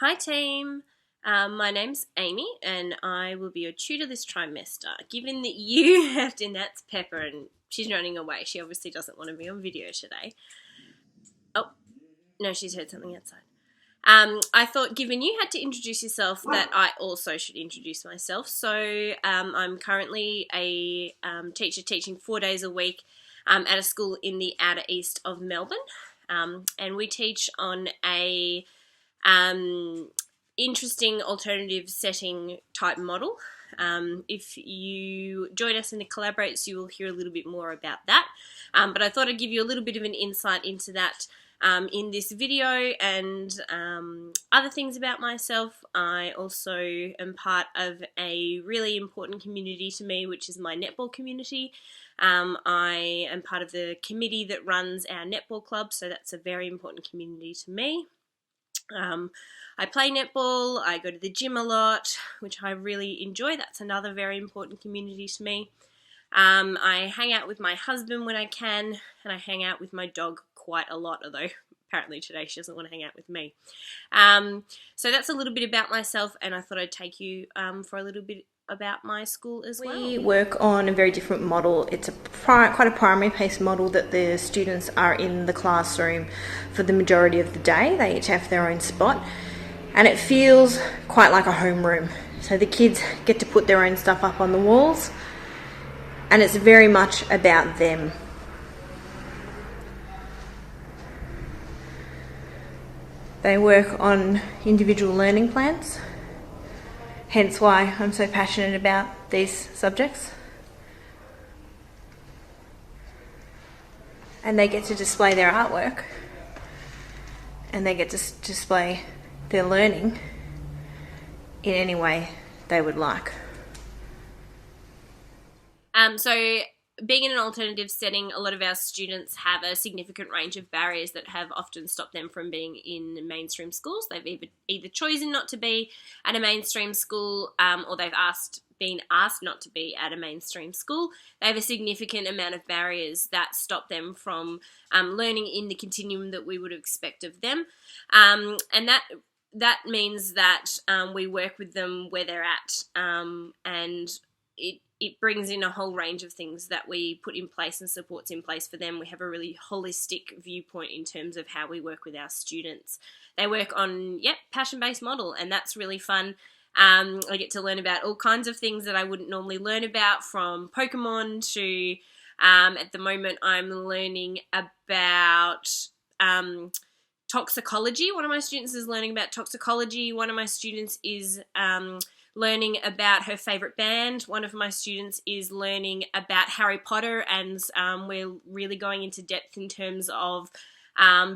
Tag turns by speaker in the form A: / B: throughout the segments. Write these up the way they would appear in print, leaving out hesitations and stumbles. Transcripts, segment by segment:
A: Hi team, my name's Amy and I will be your tutor this trimester. Given that you have, and that's Pepper and she's running away, she obviously doesn't want to be on video today. Oh, no, she's heard something outside. I thought given you had to introduce yourself that I also should introduce myself. So I'm currently a teacher teaching 4 days a week at a school in the outer east of Melbourne, and we teach on a interesting alternative setting type model. If you join us in the Collaborates, you will hear a little bit more about that. But I thought I'd give you a little bit of an insight into that in this video and other things about myself. I also am part of a really important community to me, which is my netball community. I am part of the committee that runs our netball club, so that's a very important community to me. I play netball, I go to the gym a lot, which I really enjoy. That's another very important community to me. I hang out with my husband when I can, and I hang out with my dog quite a lot, although apparently today she doesn't want to hang out with me. So that's a little bit about myself, and I thought I'd take you for a little bit about my school as well.
B: We work on a very different model. It's quite a primary paced model that the students are in the classroom for the majority of the day. They each have their own spot, and it feels quite like a homeroom. So the kids get to put their own stuff up on the walls, and it's very much about them. They work on individual learning plans, hence why I'm so passionate about these subjects. And they get to display their artwork, and they get to display their learning in any way they would like.
A: So being in an alternative setting, a lot of our students have a significant range of barriers that have often stopped them from being in mainstream schools. They've either chosen not to be at a mainstream school or they've been asked not to be at a mainstream school. They have a significant amount of barriers that stop them from learning in the continuum that we would expect of them. And that means that we work with them where they're at, and it brings in a whole range of things that we put in place and supports in place for them. We have a really holistic viewpoint in terms of how we work with our students. They work on, passion-based model, and that's really fun. I get to learn about all kinds of things that I wouldn't normally learn about, from Pokemon to, at the moment, I'm learning about toxicology. One of my students is learning about toxicology. One of my students is learning about her favourite band. One of my students is learning about Harry Potter, and we're really going into depth in terms of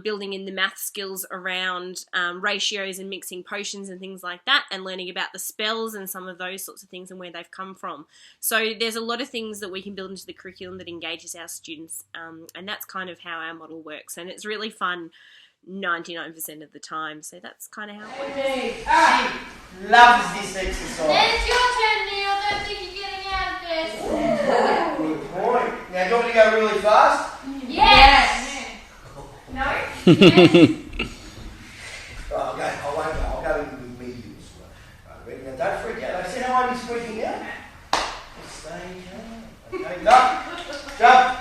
A: building in the math skills around ratios and mixing potions and things like that, and learning about the spells and some of those sorts of things and where they've come from. So there's a lot of things that we can build into the curriculum that engages our students, and that's kind of how our model works, and it's really fun 99% of the time. So that's kind of how it works.
C: She loves this exercise.
D: It's your turn, Neil. I don't think you're getting out of this.
C: Good point. Now, do you want me to go really fast?
D: Yes. No? Yes.
C: I'll go in the medium. Right, ready? Now, don't freak out. I said how I'm freaking out. Just stay calm. Okay, jump.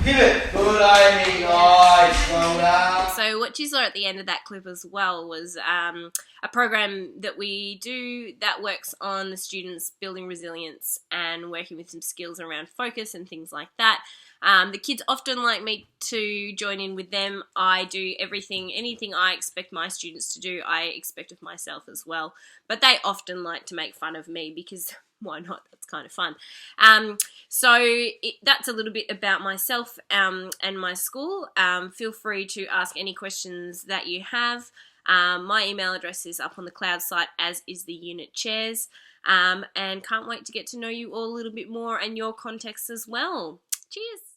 C: Pivot. Good, Amy. Nice. Well done.
A: So what you saw at the end of that clip as well was a program that we do that works on the students building resilience and working with some skills around focus and things like that. The kids often like me to join in with them. I do anything I expect my students to do, I expect of myself as well. But they often like to make fun of me because why not? That's kind of fun. So that's a little bit about myself and my school. Feel free to ask any questions that you have. My email address is up on the Cloud site, as is the unit chairs, and can't wait to get to know you all a little bit more and your context as well. Cheers!